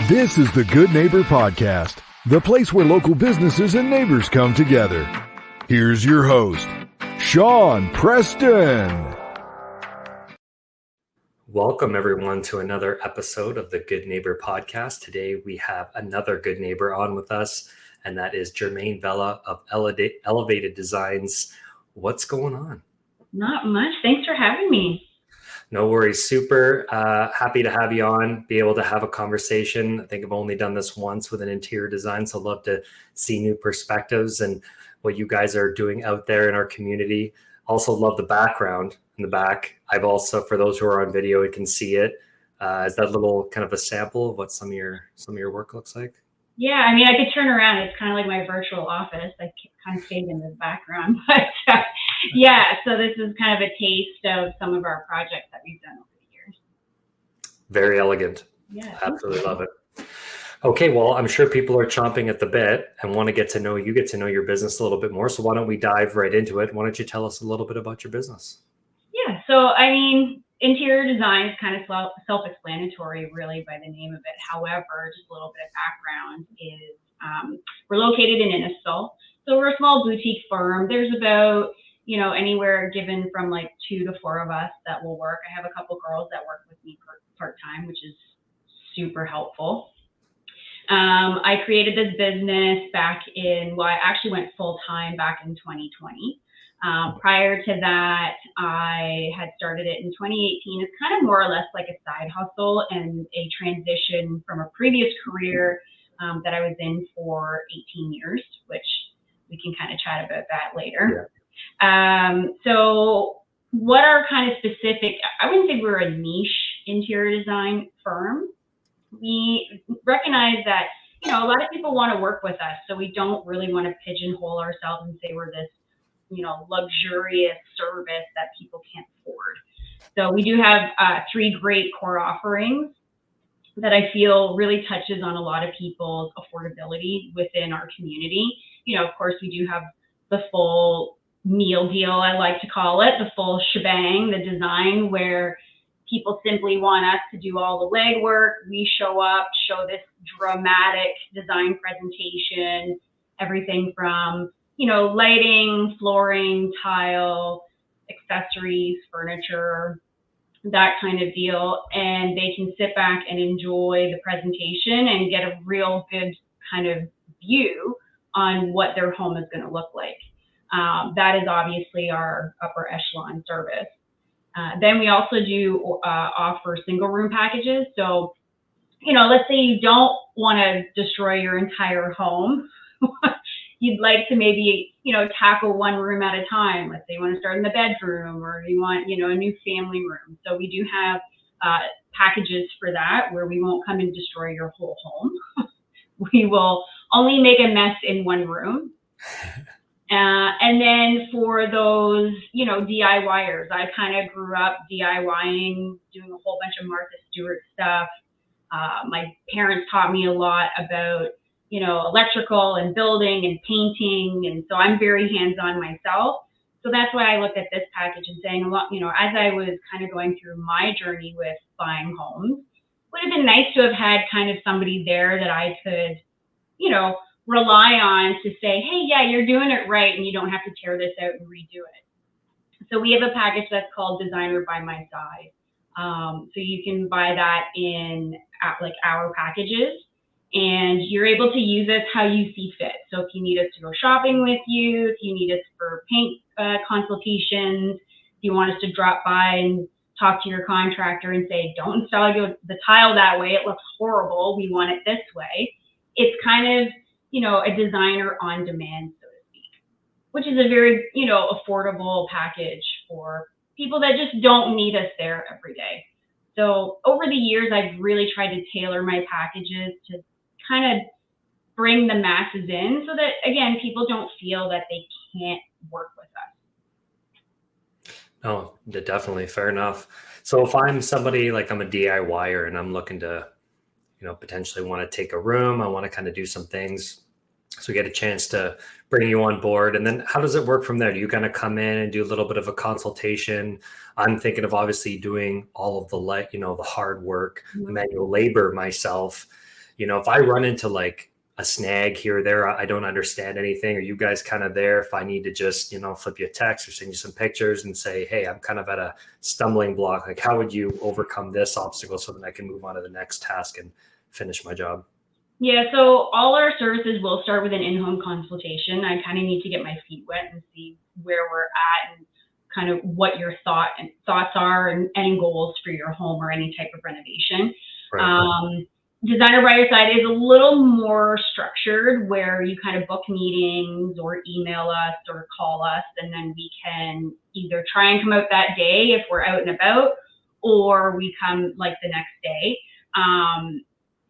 This is the Good Neighbor Podcast, the place where local businesses and neighbors come together. Here's your host, Sean Preston. Welcome, everyone, to another episode of the Good Neighbor Podcast. Today, we have another good neighbor on with us, and that is Germaine Vella of Elevated Designs. What's going on? Not much. Thanks for having me. No worries. Super happy to have you on, be able to have a conversation. I think I've only done this once with an interior design, so I'd love to see new perspectives and what you guys are doing out there in our community. Also love the background in the back. I've also, for those who are on video, you can see it. Is that little kind of a sample of what some of your work looks like? Yeah, I mean, I could turn around. It's kind of like my virtual office. I kind of stayed in the background, but yeah. So this is kind of a taste of some of our projects that we've done over the years. Very elegant. Yeah, absolutely love it. Okay, well, I'm sure people are chomping at the bit and want to get to know your business a little bit more. So why don't we dive right into it? Why don't you tell us a little bit about your business? Yeah, so I mean, interior design is kind of self-explanatory, really, by the name of it. However, just a little bit of background is we're located in Innisfil. So we're a small boutique firm. There's about, anywhere given from like 2 to 4 of us that will work. I have a couple girls that work with me part-time, which is super helpful. I created this business I actually went full-time back in 2020. Prior to that, I had started it in 2018. It's kind of more or less like a side hustle and a transition from a previous career that I was in for 18 years, which we can kind of chat about that later. Yeah. So what are kind of specific, I wouldn't say we're a niche interior design firm. We recognize that, a lot of people want to work with us, so we don't really want to pigeonhole ourselves and say we're this luxurious service that people can't afford. So we do have 3 great core offerings that I feel really touches on a lot of people's affordability within our community. Of course, we do have the full meal deal, I like to call it, the full shebang, the design where people simply want us to do all the legwork. We show up, show this dramatic design presentation, everything from lighting, flooring, tile, accessories, furniture, that kind of deal. And they can sit back and enjoy the presentation and get a real good kind of view on what their home is going to look like. That is obviously our upper echelon service. Then we also do offer single room packages. So, let's say you don't want to destroy your entire home. You'd like to maybe, tackle one room at a time. Let's say you want to start in the bedroom or you want, a new family room. So we do have packages for that where we won't come and destroy your whole home. We will only make a mess in one room. And then for those, DIYers, I kind of grew up DIYing, doing a whole bunch of Martha Stewart stuff. My parents taught me a lot about electrical and building and painting. And so I'm very hands-on myself. So that's why I looked at this package and saying a lot, as I was kind of going through my journey with buying homes, would have been nice to have had kind of somebody there that I could, rely on to say, hey, yeah, you're doing it right. And you don't have to tear this out and redo it. So we have a package that's called Designer by My Side. So you can buy that in like our packages. And you're able to use us how you see fit. So if you need us to go shopping with you, if you need us for paint consultations, if you want us to drop by and talk to your contractor and say, don't install the tile that way, it looks horrible, we want it this way. It's kind of, a designer on demand, so to speak, which is a very, affordable package for people that just don't need us there every day. So over the years, I've really tried to tailor my packages to kind of bring the masses in so that, again, people don't feel that they can't work with us. Oh, definitely. Fair enough. So if I'm somebody like I'm a DIYer and I'm looking to, potentially want to take a room, I want to kind of do some things. So we get a chance to bring you on board. And then how does it work from there? Do you kind of come in and do a little bit of a consultation? I'm thinking of obviously doing all of the the hard work, the manual labor myself. if I run into like a snag here or there, I don't understand anything, are you guys kind of there if I need to just, flip you a text or send you some pictures and say, hey, I'm kind of at a stumbling block. Like, how would you overcome this obstacle so that I can move on to the next task and finish my job? Yeah, so all our services will start with an in-home consultation. I kind of need to get my feet wet and see where we're at and kind of what your thoughts are and goals for your home or any type of renovation. Right. Designer by Your Side is a little more structured, where you kind of book meetings or email us or call us, and then we can either try and come out that day if we're out and about, or we come like the next day.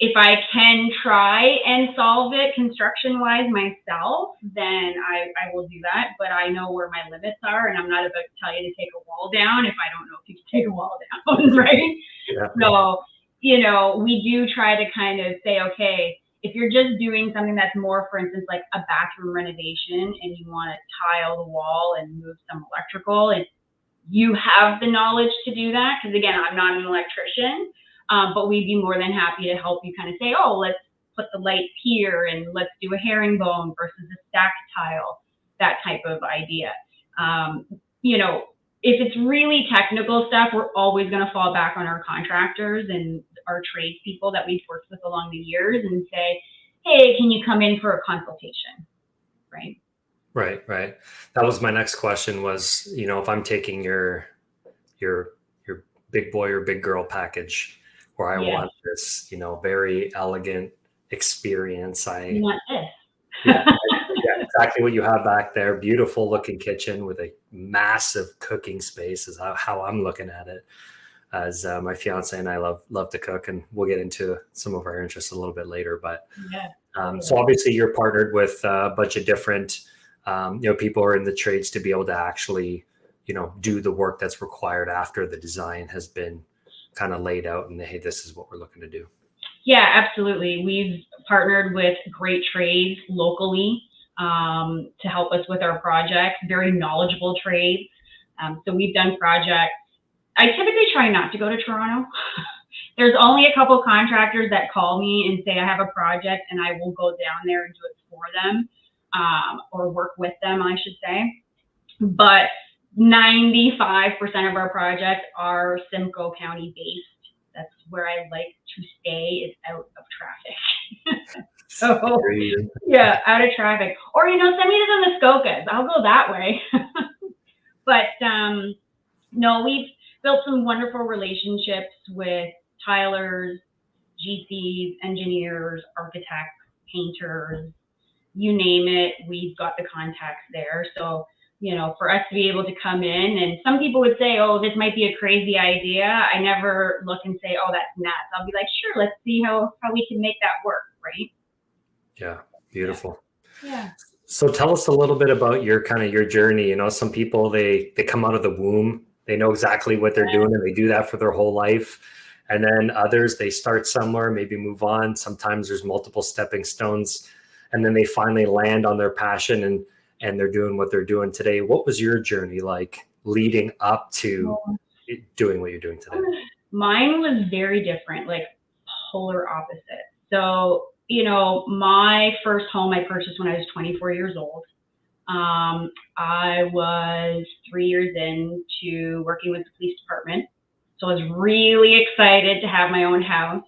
If I can try and solve it construction-wise myself, then I will do that. But I know where my limits are, and I'm not about to tell you to take a wall down if I don't know if you can take a wall down, right? Yeah. So, we do try to kind of say, okay, if you're just doing something that's more, for instance, like a bathroom renovation, and you want to tile the wall and move some electrical, and you have the knowledge to do that, because again, I'm not an electrician. But we'd be more than happy to help you kind of say, oh, let's put the lights here and let's do a herringbone versus a stacked tile, that type of idea. If it's really technical stuff, we're always going to fall back on our contractors and our tradespeople that we've worked with along the years and say, hey, can you come in for a consultation, right? Right. That was my next question was, if I'm taking your big boy or big girl package, where I want this, very elegant experience. You want this. Yeah, exactly what you have back there. Beautiful looking kitchen with a massive cooking space is how I'm looking at it. As my fiance and I love to cook, and we'll get into some of our interests a little bit later. But so obviously you're partnered with a bunch of different, people who are in the trades to be able to actually, do the work that's required after the design has been kind of laid out and hey, this is what we're looking to do. Yeah, absolutely. We've partnered with great trades locally to help us with our projects, very knowledgeable trades. So we've done projects. I typically try not to go to Toronto. There's only a couple contractors that call me and say I have a project, and I will go down there and do it for them, or work with them, I should say. But 95% of our projects are Simcoe County based. That's where I like to stay, is out of traffic. So yeah, out of traffic. Or, send me to the Muskokas. I'll go that way. But no, we've built some wonderful relationships with tilers, GCs, engineers, architects, painters, you name it. We've got the contacts there. So for us to be able to come in, and some people would say, oh, this might be a crazy idea. I never look and say, oh, that's nuts. I'll be like, sure, let's see how we can make that work, right? Yeah, beautiful. Yeah. So tell us a little bit about your journey. Some people, they come out of the womb, they know exactly what they're doing, and they do that for their whole life. And then others, they start somewhere, maybe move on. Sometimes there's multiple stepping stones, and then they finally land on their passion and they're doing what they're doing today. What was your journey like leading up to doing what you're doing today? Mine was very different, like polar opposite. So, my first home I purchased when I was 24 years old. I was 3 years into working with the police department. So I was really excited to have my own house.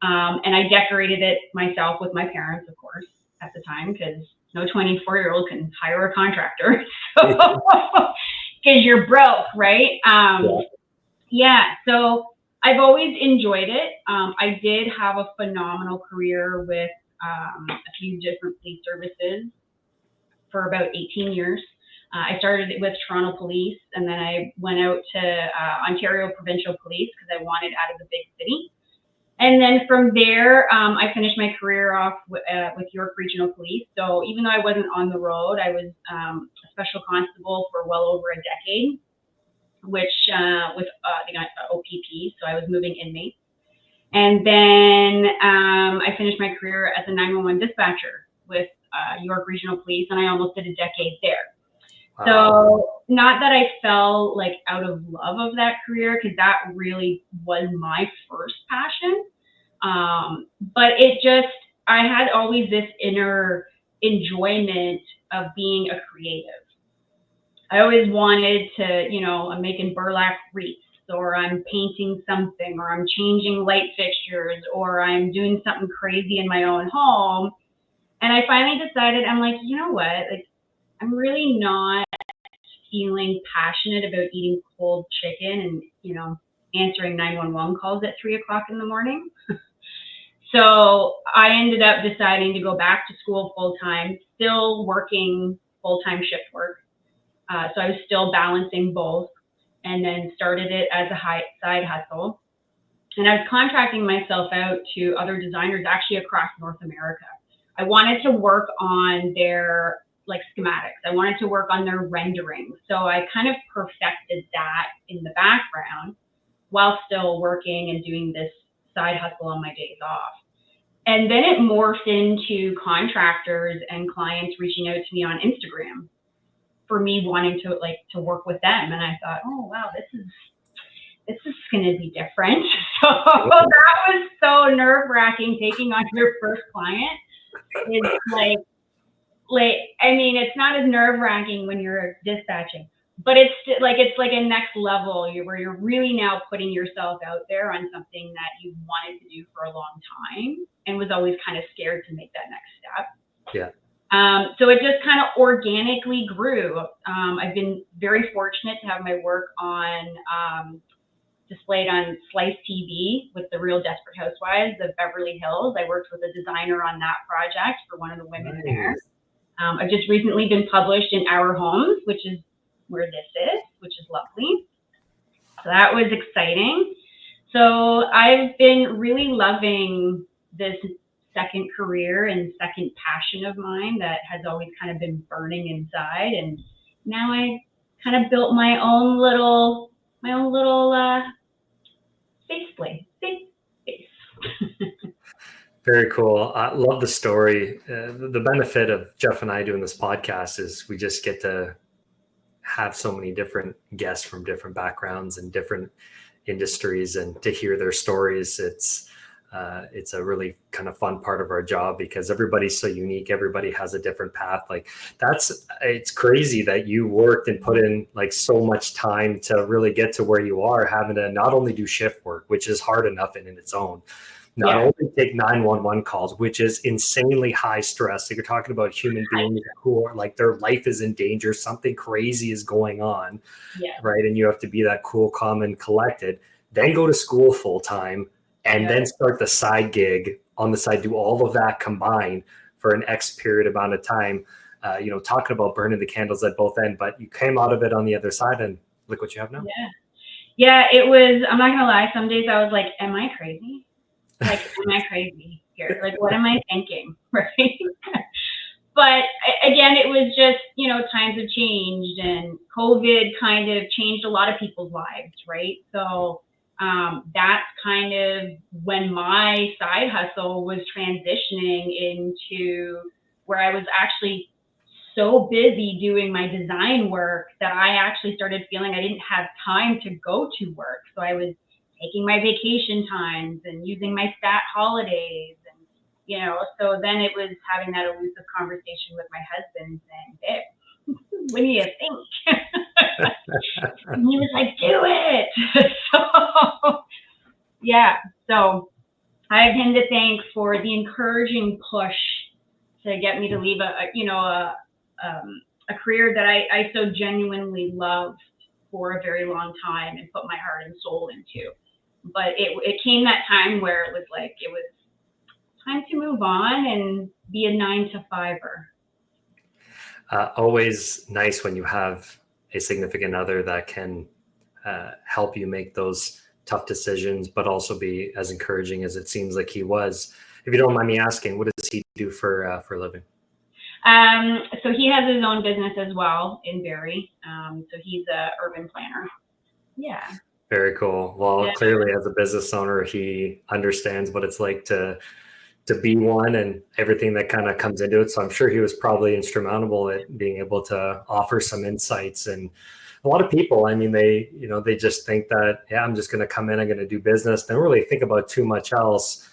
And I decorated it myself with my parents, of course, at the time, because no 24-year-old can hire a contractor. Because you're broke, right? So I've always enjoyed it. I did have a phenomenal career with a few different police services for about 18 years. I started with Toronto Police, and then I went out to Ontario Provincial Police because I wanted out of the big city. And then from there, I finished my career off with York Regional Police. So even though I wasn't on the road, I was a special constable for well over a decade, which with the OPP. So I was moving inmates. And then I finished my career as a 911 dispatcher with York Regional Police, and I almost did a decade there. Wow. So not that I fell like out of love of that career, because that really was my first passion. But I had always this inner enjoyment of being a creative. I always wanted to, I'm making burlap wreaths, or I'm painting something, or I'm changing light fixtures, or I'm doing something crazy in my own home. And I finally decided, I'm like, you know what? Like, I'm really not feeling passionate about eating cold chicken and, answering 911 calls at 3:00 in the morning. So I ended up deciding to go back to school full time, still working full-time shift work. So I was still balancing both, and then started it as a side hustle. And I was contracting myself out to other designers actually across North America. I wanted to work on their schematics. I wanted to work on their renderings. So I kind of perfected that in the background while still working and doing this side hustle on my days off. And then it morphed into contractors and clients reaching out to me on Instagram for me wanting to work with them. And I thought, oh, wow, this is going to be different. So that was so nerve-wracking, taking on your first client. It's it's not as nerve-wracking when you're dispatching, but it's like a next level where you're really now putting yourself out there on something that you wanted to do for a long time and was always kind of scared to make that next step. Yeah. So it just kind of organically grew. I've been very fortunate to have my work displayed on Slice TV with the Real Desperate Housewives of Beverly Hills. I worked with a designer on that project for one of the women there. I've just recently been published in Our Homes, which is where this is, which is lovely. So that was exciting. So I've been really loving this second career and second passion of mine that has always kind of been burning inside. And now I kind of built my own little safe space. Very cool. I love the story. The benefit of Jeff and I doing this podcast is we just get to have so many different guests from different backgrounds and different industries, and to hear their stories. It's a really kind of fun part of our job because everybody's so unique. Everybody has a different path. It's crazy that you worked and put in so much time to really get to where you are, having to not only do shift work, which is hard enough in its own, not only take 911 calls, which is insanely high stress. So you're talking about human beings who are their life is in danger. Something crazy is going on, right? And you have to be that cool, calm, and collected. Then go to school full time, and then start the side gig on the side. Do all of that combined for an X period amount of time. Talking about burning the candles at both ends, but you came out of it on the other side, and look what you have now. Yeah. It was. I'm not gonna lie. Some days I was like, "Am I crazy? Am I crazy here? What am I thinking?" Right. But again, it was just, times have changed, and COVID kind of changed a lot of people's lives, right? So that's kind of when my side hustle was transitioning into where I was actually so busy doing my design work that I actually started feeling I didn't have time to go to work. So I was taking my vacation times and using my stat holidays, and so then it was having that elusive conversation with my husband saying, "Babe, what do you think?" And he was like, "Do it." So I have him to thank for the encouraging push to get me to leave a career that I so genuinely loved for a very long time and put my heart and soul into. But it came that time where it was time to move on and be a 9-to-5er. Always nice when you have a significant other that can help you make those tough decisions, but also be as encouraging as it seems like he was. If you don't mind me asking, what does he do for a living? So he has his own business as well in Barrie. So he's a urban planner. Yeah. Very cool. Well, clearly as a business owner, he understands what it's like to be one and everything that kind of comes into it. So I'm sure he was probably instrumental at being able to offer some insights. And a lot of people, they just think that, I'm just going to come in, I'm going to do business. They don't really think about too much else.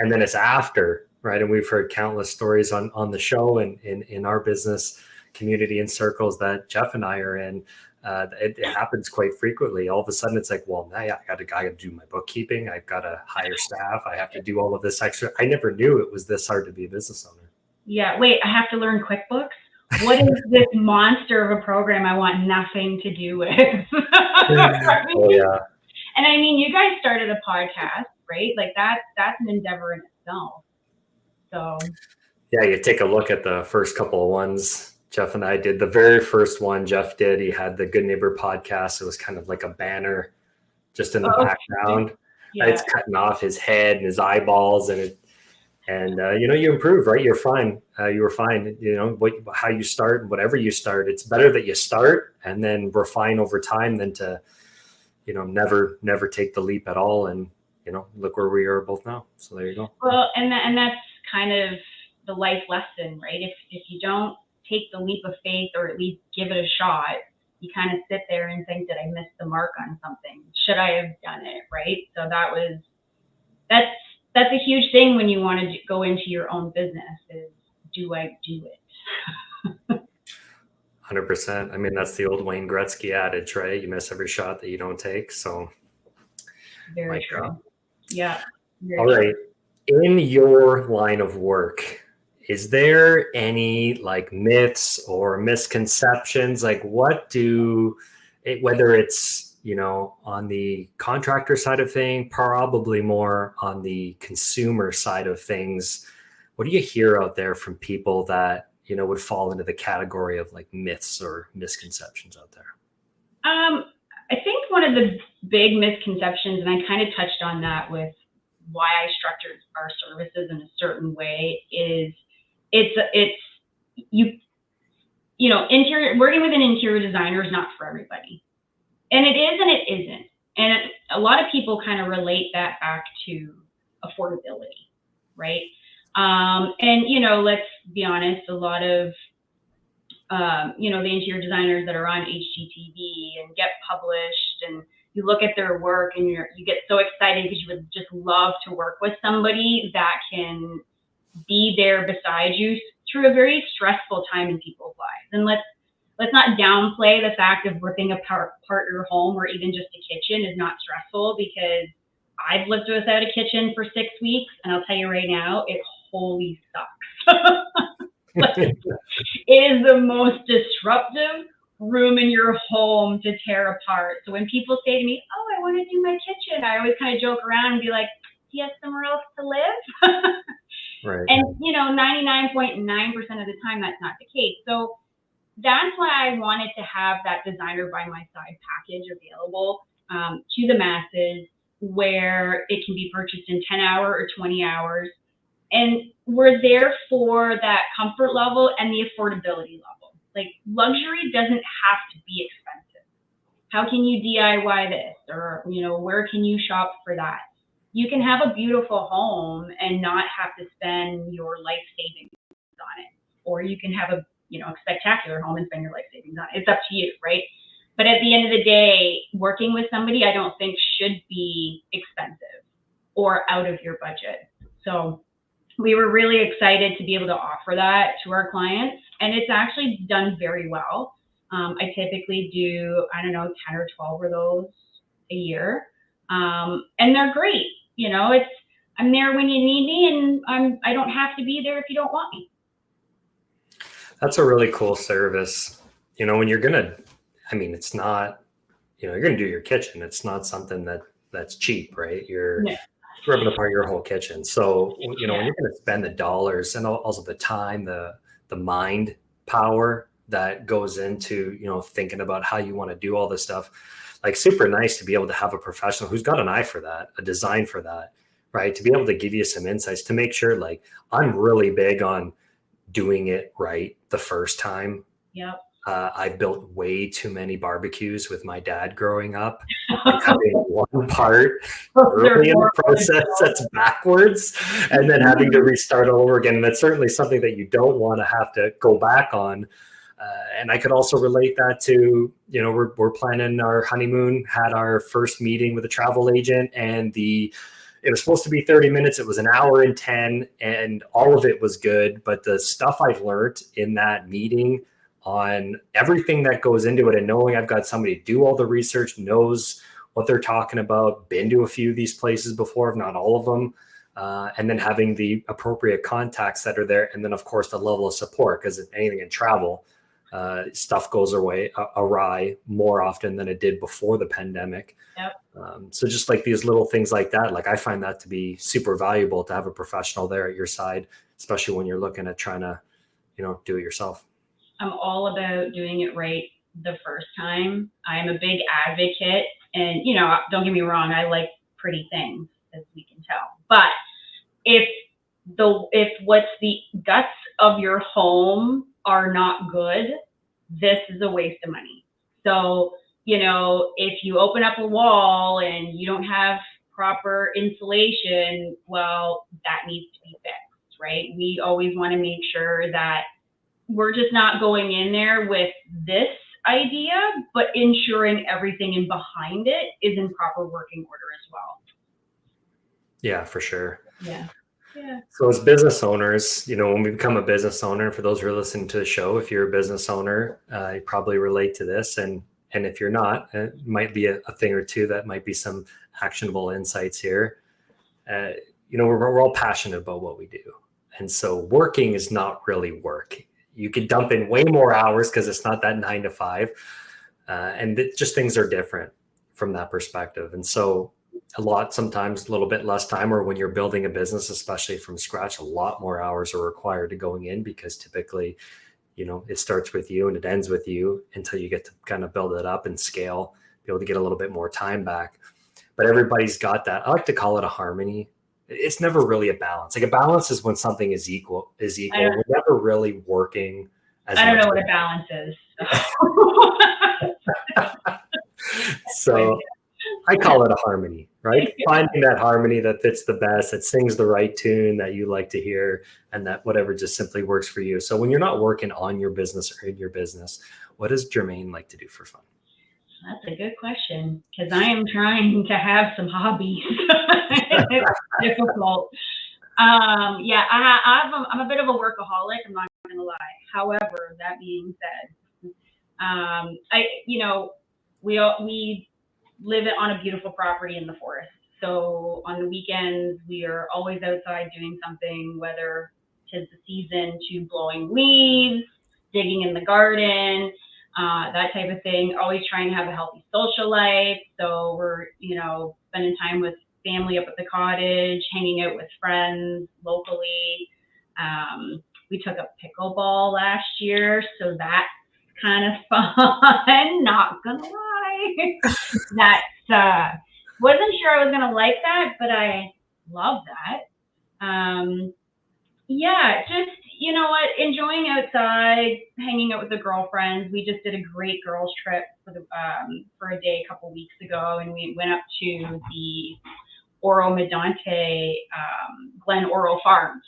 and then it's after, right? And we've heard countless stories on the show and in our business community and circles that Jeff and I are in. It happens quite frequently. All of a sudden it's like, well, now I got to do my bookkeeping. I've got to hire staff. I have to do all of this extra. I never knew it was this hard to be a business owner. Yeah. Wait, I have to learn QuickBooks? What is this monster of a program I want nothing to do with? Oh yeah. And I mean, you guys started a podcast, right? Like that's an endeavor in itself. So yeah, you take a look at the first couple of ones Jeff and I did. The very first one Jeff did, he had the Good Neighbor podcast. It was kind of like a banner just in the background. Yeah. It's cutting off his head and his eyeballs, and you improve, right? You're fine. You were fine. How you start, whatever you start, it's better that you start and then refine over time than to, never take the leap at all. And, look where we are both now. So there you go. Well, and that's kind of the life lesson, right? If you don't take the leap of faith or at least give it a shot, you kind of sit there and think that I missed the mark on something. Should I have done it? Right. So that's a huge thing when you want to go into your own business is, do I do it? 100%. I mean, that's the old Wayne Gretzky adage, right? You miss every shot that you don't take. So very true. Yeah. All right. In your line of work, is there any like myths or misconceptions? Like whether it's, on the contractor side of things, probably more on the consumer side of things, what do you hear out there from people that, would fall into the category of like myths or misconceptions out there? I think one of the big misconceptions, and I kind of touched on that with why I structured our services in a certain way, is interior, working with an interior designer is not for everybody. And it is and it isn't. And a lot of people kind of relate that back to affordability, right? Let's be honest, a lot of, the interior designers that are on HGTV and get published, and you look at their work and you get so excited because you would just love to work with somebody that can be there beside you through a very stressful time in people's lives. And let's not downplay the fact of ripping apart your home or even just a kitchen is not stressful, because I've lived without a kitchen for 6 weeks, and I'll tell you right now, it wholly sucks. It is the most disruptive room in your home to tear apart. So when people say to me, "Oh, I want to do my kitchen," I always kind of joke around and be like, "Do you have somewhere else to live?" Right. And 99.9% of the time that's not the case. So that's why I wanted to have that designer by my side package available to the masses, where it can be purchased in 10 hours or 20 hours. And we're there for that comfort level and the affordability level. Like, luxury doesn't have to be expensive. How can you DIY this? Or, where can you shop for that? You can have a beautiful home and not have to spend your life savings on it. Or you can have a spectacular home and spend your life savings on it. It's up to you, right? But at the end of the day, working with somebody, I don't think should be expensive or out of your budget. So we were really excited to be able to offer that to our clients, and it's actually done very well. I typically do, 10 or 12 of those a year. And they're great. I'm there when you need me, and I don't have to be there if you don't want me. That's a really cool service. When you're it's not, you're going to do your kitchen. It's not something that's cheap, right? You're ripping apart your whole kitchen. So, when you're going to spend the dollars and also the time, the mind power that goes into, thinking about how you want to do all this stuff, like, super nice to be able to have a professional who's got an eye for that, a design for that, right? To be able to give you some insights to make sure, like, I'm really big on doing it right the first time. Yep. I've built way too many barbecues with my dad growing up, and having one part early in the process that's backwards, and then having to restart all over again. And that's certainly something that you don't want to have to go back on. And I could also relate that to, we're planning our honeymoon, had our first meeting with a travel agent, and the it was supposed to be 30 minutes. It was an hour and 10, and all of it was good. But the stuff I've learned in that meeting on everything that goes into it, and knowing I've got somebody to do all the research, knows what they're talking about, been to a few of these places before, if not all of them, and then having the appropriate contacts that are there. And then, of course, the level of support, because if anything in travel, stuff goes awry more often than it did before the pandemic. Yep. So just like these little things like that, like I find that to be super valuable to have a professional there at your side, especially when you're looking at trying to, do it yourself. I'm all about doing it right the first time. I'm a big advocate, and don't get me wrong, I like pretty things, as we can tell. But if what's the guts of your home are not good, this is a waste of money. So, if you open up a wall and you don't have proper insulation, well, that needs to be fixed, right? We always want to make sure that we're just not going in there with this idea, but ensuring everything in behind it is in proper working order as well. Yeah, for sure. Yeah. So as business owners, when we become a business owner, for those who are listening to the show, if you're a business owner, you probably relate to this. And if you're not, it might be a thing or two that might be some actionable insights here. We're all passionate about what we do. And so working is not really work. You could dump in way more hours because it's not that 9 to 5. And just things are different from that perspective. And so sometimes a little bit less time, or when you're building a business, especially from scratch, a lot more hours are required to going in, because typically, it starts with you and it ends with you until you get to kind of build it up and scale, be able to get a little bit more time back. But everybody's got that. I like to call it a harmony. It's never really a balance. Like a balance is when something is equal. We're never really working as I don't know what a balance is. So I call it a harmony, right? Finding that harmony that fits the best, that sings the right tune that you like to hear, and that whatever just simply works for you. So when you're not working on your business or in your business, what does Germaine like to do for fun? That's a good question, because I am trying to have some hobbies. It's difficult. I'm a bit of a workaholic. I'm not going to lie. However, that being said, we live on a beautiful property in the forest. So on the weekends, we are always outside doing something, whether 'tis the season to blowing leaves, digging in the garden, that type of thing. Always trying to have a healthy social life. So we're, spending time with family up at the cottage, hanging out with friends locally. We took up pickleball last year, so that's kind of fun. Not gonna lie, that wasn't sure I was gonna like that, but I love that. Just enjoying outside, hanging out with the girlfriends. We just did a great girls trip for a day a couple weeks ago, and we went up to the Oro Medonte Glen Oro Farms,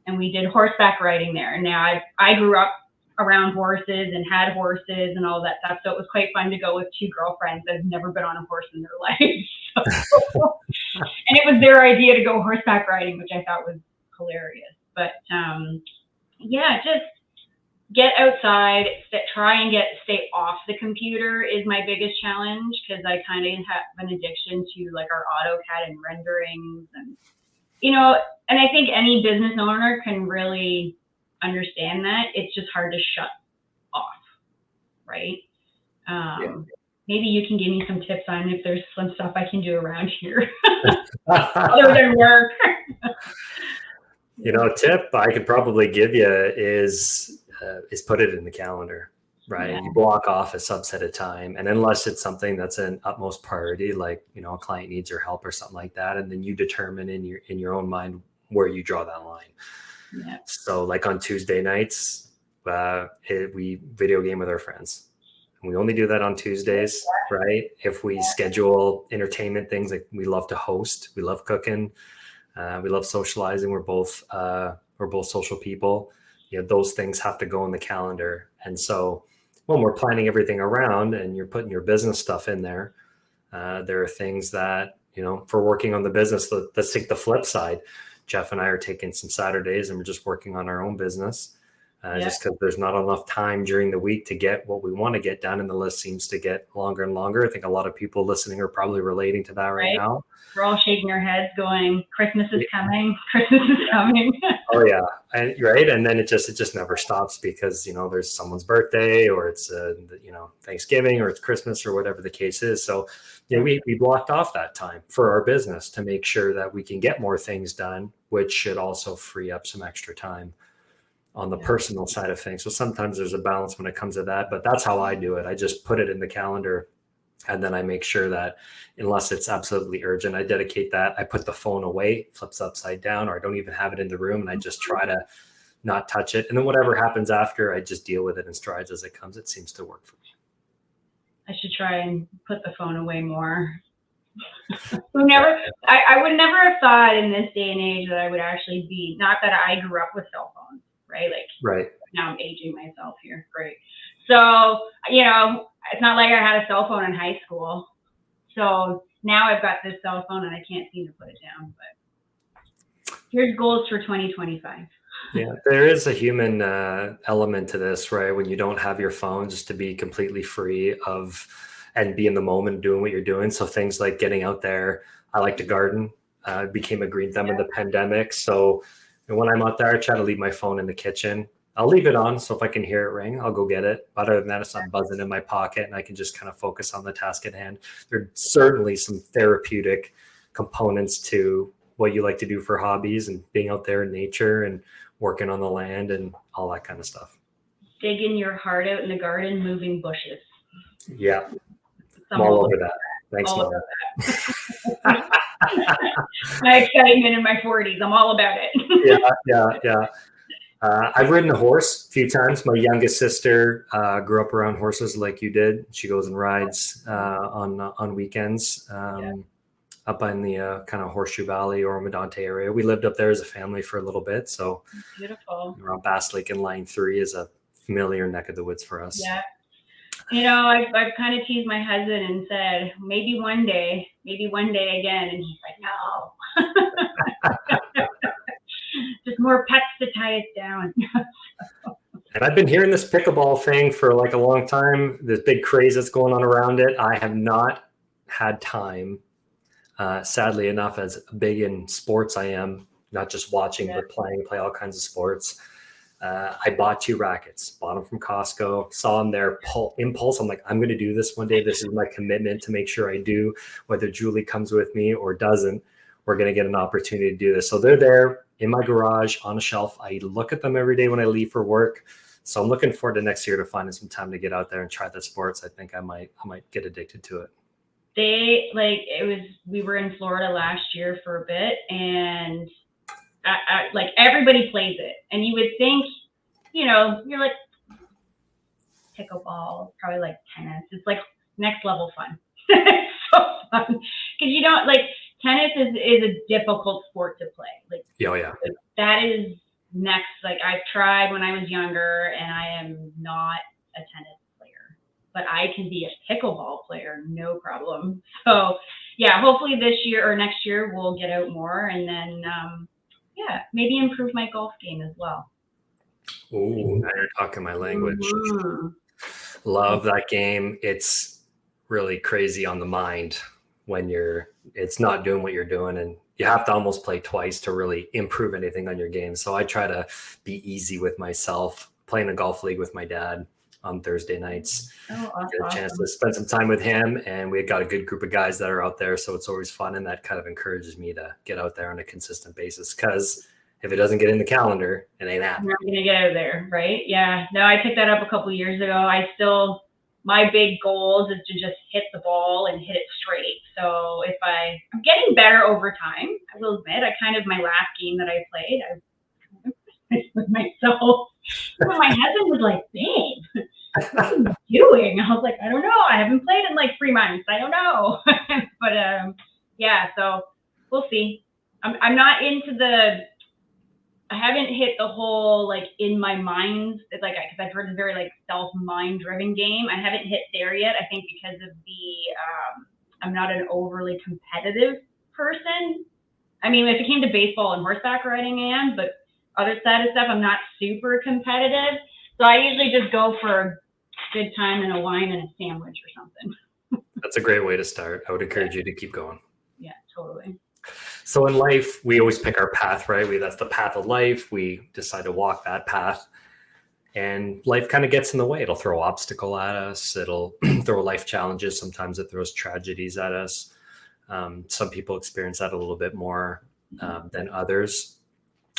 and we did horseback riding there. Now I grew up around horses and had horses and all that stuff, so it was quite fun to go with two girlfriends that have never been on a horse in their life. And it was their idea to go horseback riding, which I thought was hilarious. But just get outside, try and stay off the computer is my biggest challenge, because I kind of have an addiction to like our AutoCAD and renderings, and and I think any business owner can really understand that. It's just hard to shut off, right? Maybe you can give me some tips on if there's some stuff I can do around here other than work. A tip I could probably give you is put it in the calendar, right? Yeah. You block off a subset of time, and unless it's something that's an utmost priority, like a client needs your help or something like that, and then you determine in your own mind where you draw that line. Yeah. So like on Tuesday nights, we video game with our friends. And we only do that on Tuesdays, right? If we schedule entertainment things, like we love to host, we love cooking, we love socializing. We're both social people. Those things have to go in the calendar. And so when we're planning everything around and you're putting your business stuff in there, there are things that for working on the business. Let's take the flip side. Jeff and I are taking some Saturdays and we're just working on our own business. Just because there's not enough time during the week to get what we want to get done. And the list seems to get longer and longer. I think a lot of people listening are probably relating to that right now. We're all shaking our heads going, Christmas is coming. Christmas is coming. Oh yeah. Right. And then it just never stops because, there's someone's birthday or it's, Thanksgiving or it's Christmas or whatever the case is. So we blocked off that time for our business to make sure that we can get more things done, which should also free up some extra time on the personal side of things. So sometimes there's a balance when it comes to that, but that's how I do it. I just put it in the calendar and then I make sure that unless it's absolutely urgent, I dedicate that. I put the phone away, flips upside down, or I don't even have it in the room and I just try to not touch it. And then whatever happens after, I just deal with it in strides as it comes. It seems to work for me. I should try and put the phone away more. I would never have thought in this day and age that I would actually be, not that I grew up with cell phones, right? Right. Now I'm aging myself here. Great. So, it's not like I had a cell phone in high school. So now I've got this cell phone and I can't seem to put it down, but here's goals for 2025. Yeah, there is a human element to this, right? When you don't have your phone, just to be completely free of and be in the moment doing what you're doing. So things like getting out there. I like to garden. Became a green thumb in the pandemic. So when I'm out there, I try to leave my phone in the kitchen. I'll leave it on. So if I can hear it ring, I'll go get it. But other than that, it's not buzzing in my pocket and I can just kind of focus on the task at hand. There's certainly some therapeutic components to what you like to do for hobbies and being out there in nature and working on the land and all that kind of stuff. Digging your heart out in the garden, moving bushes. Yeah. I'm all over that. Thanks, Mom. My excitement in my 40s. I'm all about it. Yeah. I've ridden a horse a few times. My youngest sister grew up around horses like you did. She goes and rides on weekends up in the kind of Horseshoe Valley or Medonte area. We lived up there as a family for a little bit. So beautiful. Around Bass Lake and Line 3 is a familiar neck of the woods for us. Yeah. I've kind of teased my husband and said, maybe one day again. And he's like, no. Just more pets to tie us down. And I've been hearing this pickleball thing for like a long time. This big craze that's going on around it. I have not had time, sadly enough, as big in sports I am, not just watching, but play all kinds of sports. I bought 2 rackets, bought them from Costco, saw them there, impulse. I'm like, I'm going to do this one day. This is my commitment to make sure I do, whether Julie comes with me or doesn't. We're going to get an opportunity to do this. So they're there in my garage on a shelf. I look at them every day when I leave for work. So I'm looking forward to next year to finding some time to get out there and try the sports. I think I might get addicted to it. We were in Florida last year for a bit and like everybody plays it. And you would think, you're like pickleball, probably like tennis. It's like next level fun. It's so fun. Cause you don't tennis is a difficult sport to play. That is next. I've tried when I was younger and I am not a tennis player, but I can be a pickleball player, no problem. So yeah, hopefully this year or next year we'll get out more and then, maybe improve my golf game as well. Oh, now you're talking my language. Mm-hmm. Love that game. It's really crazy on the mind when it's not doing what you're doing, and you have to almost play twice to really improve anything on your game. So I try to be easy with myself, playing a golf league with my dad on Thursday nights. Oh, awesome. Get a chance to spend some time with him, and we've got a good group of guys that are out there. So it's always fun. And that kind of encourages me to get out there on a consistent basis, because if it doesn't get in the calendar, it ain't happening. I'm not going to get out there, right? Yeah. No, I picked that up a couple of years ago. My big goal is to just hit the ball and hit it straight. So I'm getting better over time, I will admit. My last game that I played, I was impressed with myself. My husband was like, babe, what are you doing? I was like, I don't know. I haven't played in 3 months. I don't know. But so we'll see. I'm not into I haven't hit the whole in my mind, because I've heard it's very self-mind driven game. I haven't hit there yet. I think because of I'm not an overly competitive person. I mean, if it came to baseball and horseback riding, I am, but other side of stuff, I'm not super competitive. So I usually just go for a good time and a wine and a sandwich or something. That's a great way to start. I would encourage you to keep going. Yeah, totally. So in life, we always pick our path, right? That's the path of life. We decide to walk that path. And life kind of gets in the way. It'll throw obstacle at us. It'll throw life challenges. Sometimes it throws tragedies at us. Some people experience that a little bit more than others.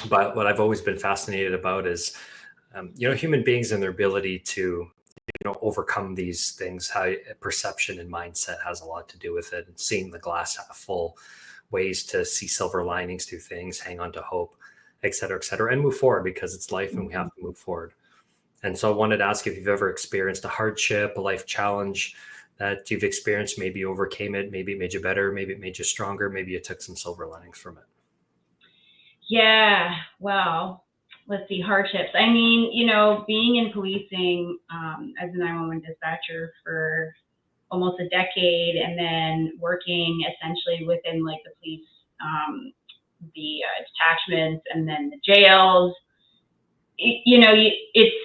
But what I've always been fascinated about is, human beings and their ability to, overcome these things. How perception and mindset has a lot to do with it. And seeing the glass half full, ways to see silver linings to things, hang on to hope, et cetera, and move forward, because it's life and we have to move forward. And so I wanted to ask if you've ever experienced a hardship, a life challenge that you've experienced, maybe you overcame it, maybe it made you better, maybe it made you stronger, maybe you took some silver linings from it. Yeah, well, let's see, hardships. I mean, being in policing as a 911 dispatcher for almost a decade, and then working essentially within like the police, the detachments, and then the jails, it's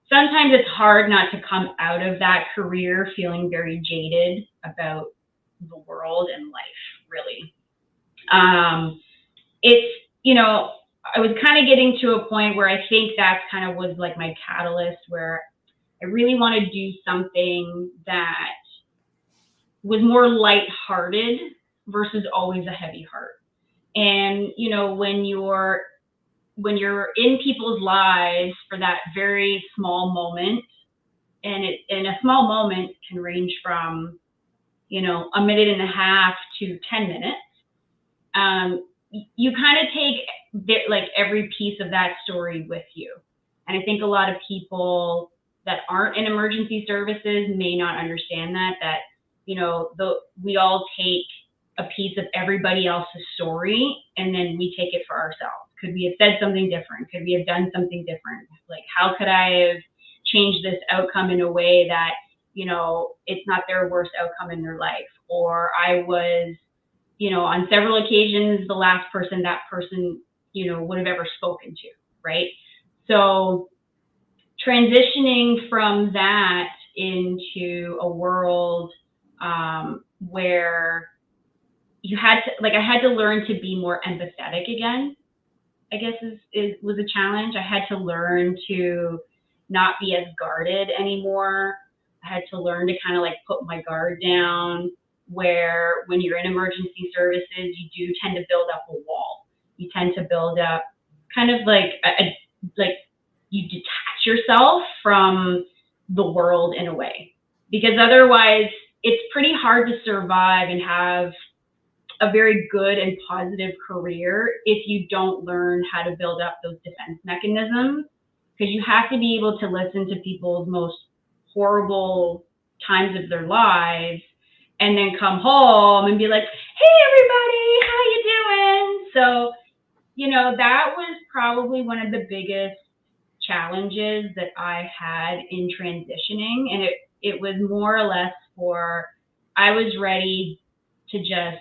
sometimes it's hard not to come out of that career feeling very jaded about the world and life, really. I was kind of getting to a point where I think that kind of was like my catalyst, where I really want to do something that was more lighthearted versus always a heavy heart. And, when you're in people's lives for that very small moment, and a small moment can range from, a minute and a half to 10 minutes, you kind of take like every piece of that story with you. And I think a lot of people that aren't in emergency services may not understand that, we all take a piece of everybody else's story, and then we take it for ourselves. Could we have said something different? Could we have done something different? Like, how could I have changed this outcome in a way that, it's not their worst outcome in their life? Or I was, on several occasions, the last person that person, would have ever spoken to, right? So transitioning from that into a world where I had to learn to be more empathetic again, I guess was a challenge. I had to learn to not be as guarded anymore. I had to learn to kind of like put my guard down, where when you're in emergency services, you do tend to build up a wall. You tend to build up kind of like you detach yourself from the world in a way, because otherwise it's pretty hard to survive and have a very good and positive career if you don't learn how to build up those defense mechanisms, because you have to be able to listen to people's most horrible times of their lives and then come home and be like, hey, everybody, how you doing? So, that was probably one of the biggest challenges that I had in transitioning. And it was more or less I was ready to just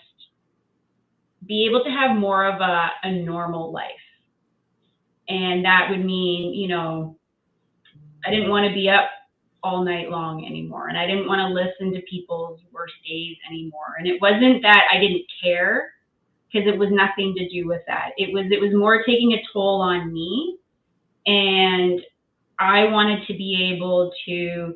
be able to have more of a normal life. And that would mean, I didn't want to be up all night long anymore. And I didn't want to listen to people's worst days anymore. And it wasn't that I didn't care, because it was nothing to do with that. It was more taking a toll on me. And I wanted to be able to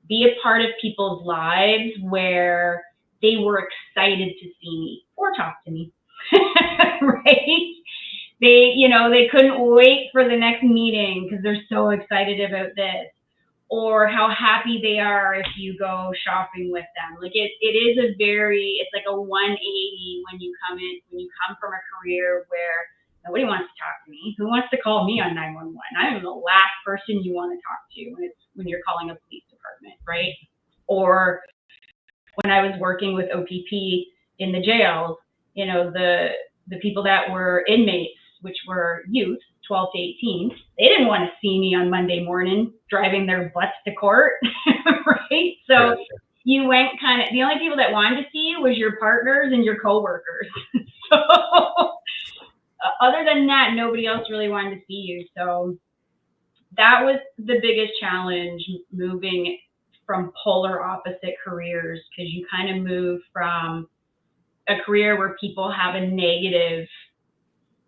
be a part of people's lives where they were excited to see me or talk to me, right? They couldn't wait for the next meeting because they're so excited about this, or how happy they are if you go shopping with them. Like it's like a 180 when you come from a career where nobody wants to talk to me. Who wants to call me on 911? I'm the last person you want to talk to when you're calling a police department, right? Or when I was working with OPP in the jails, the people that were inmates, which were youth, 12 to 18, they didn't want to see me on Monday morning driving their butts to court, right? So you went the only people that wanted to see you was your partners and your coworkers. Other than that, nobody else really wanted to see you. So that was the biggest challenge, moving from polar opposite careers, because you kind of move from a career where people have a negative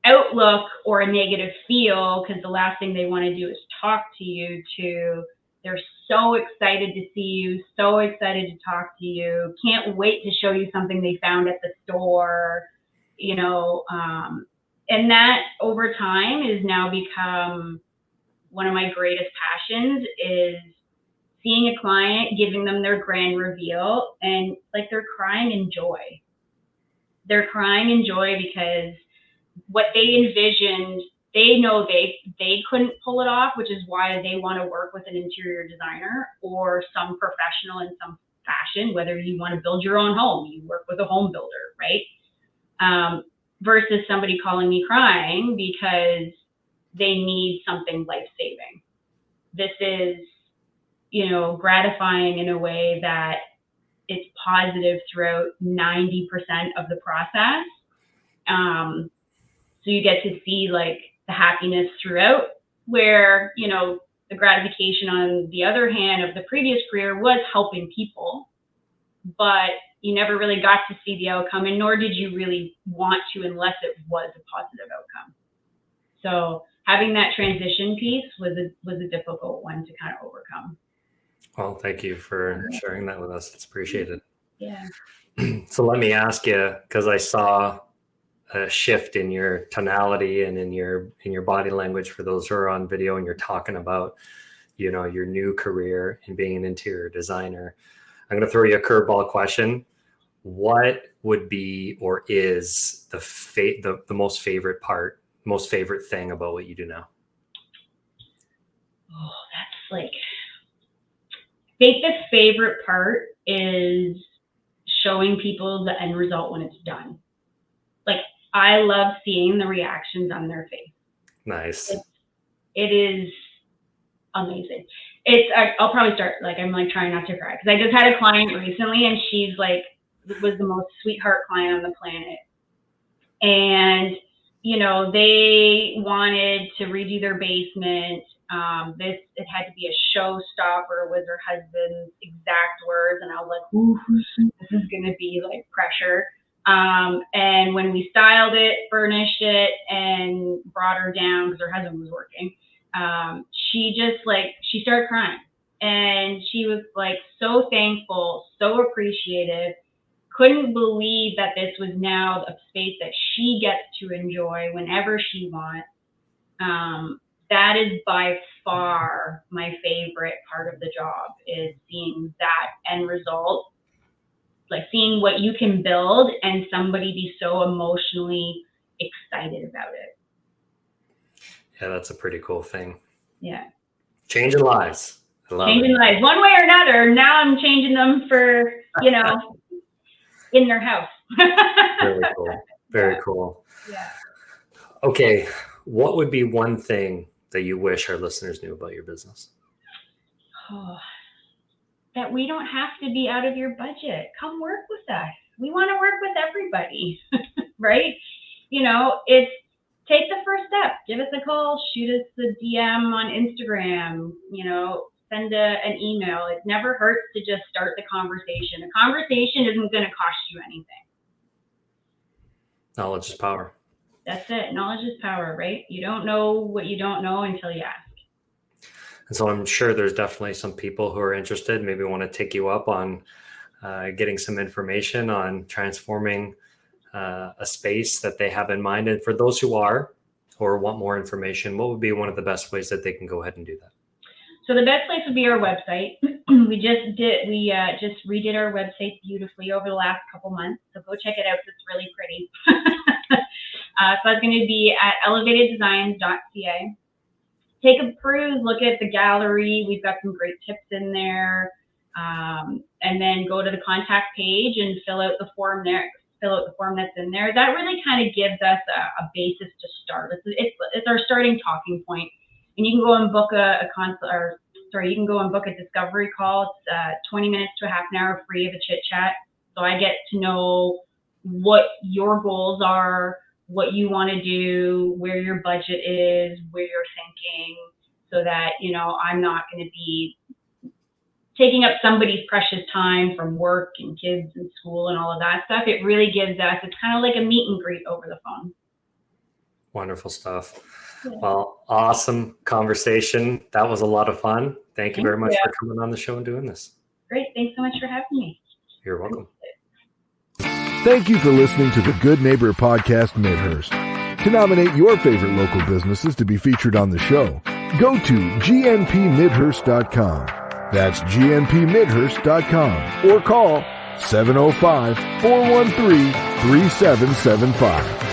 outlook or a negative feel because the last thing they want to do is talk to you, to they're so excited to see you, so excited to talk to you, can't wait to show you something they found at the store, and that over time has now become one of my greatest passions, is seeing a client, giving them their grand reveal, and like they're crying in joy. They're crying in joy because what they envisioned, they know they couldn't pull it off, which is why they want to work with an interior designer or some professional in some fashion. Whether you want to build your own home, you work with a home builder, right? Versus somebody calling me crying because they need something life-saving. This is, gratifying in a way that it's positive throughout 90% of the process. So you get to see like the happiness throughout, where, the gratification on the other hand of the previous career was helping people, but you never really got to see the outcome, and nor did you really want to unless it was a positive outcome. So having that transition piece was a difficult one to kind of overcome. Well, thank you for sharing that with us. It's appreciated. Yeah. So let me ask you, because I saw a shift in your tonality and in your body language for those who are on video, and you're talking about, your new career in being an interior designer. I'm going to throw you a curveball question. What would be or is the most favorite thing about what you do now? Oh, that's like, I think the favorite part is showing people the end result when it's done. Like, I love seeing the reactions on their face. Nice. It is amazing. I'll probably start, like, I'm like trying not to cry, because I just had a client recently, and she's like, was the most sweetheart client on the planet. And, they wanted to redo their basement. It had to be a showstopper, was her husband's exact words. And I was like, ooh, this is going to be like pressure. And when we styled it, furnished it, and brought her down because her husband was working, she started crying, and she was like so thankful, so appreciative, couldn't believe that this was now a space that she gets to enjoy whenever she wants. That is by far my favorite part of the job, is seeing that end result, like seeing what you can build and somebody be so emotionally excited about it. Yeah, that's a pretty cool thing. Yeah. Changing lives. I love Changing lives one way or another. Now I'm changing them for, in their house. Very cool. Very cool. Yeah. Okay. What would be one thing that you wish our listeners knew about your business? Oh, that we don't have to be out of your budget. Come work with us. We want to work with everybody, right? It's take the first step. Give us a call, shoot us a DM on Instagram, send an email. It never hurts to just start the conversation. A conversation isn't going to cost you anything. Knowledge is power. That's it. Knowledge is power, right? You don't know what you don't know until you ask. And so I'm sure there's definitely some people who are interested, maybe want to take you up on getting some information on transforming a space that they have in mind. And for those who are or want more information, what would be one of the best ways that they can go ahead and do that? So the best place would be our website. We just redid our website beautifully over the last couple months. So go check it out. It's really pretty. So it's going to be at elevateddesigns.ca. Take a peruse, look at the gallery. We've got some great tips in there. And then go to the contact page and fill out the form there. Fill out the form that's in there. That really kind of gives us a basis to start. It's our starting talking point. And you can go and book you can go and book a discovery call. It's 20 minutes to a half an hour free of a chit chat. So I get to know what your goals are, what you want to do, where your budget is, where you're thinking, so that, you know, I'm not going to be taking up somebody's precious time from work and kids and school and all of that stuff. It really gives us, it's kind of like a meet and greet over the phone. Wonderful stuff. Yeah. Well, awesome conversation. That was a lot of fun. Thank you very much for coming on the show and doing this. Great. Thanks so much for having me. You're welcome. Thank you for listening to the Good Neighbor Podcast Midhurst. To nominate your favorite local businesses to be featured on the show, go to gnpmidhurst.com. That's gnpmidhurst.com or call 705-413-3775.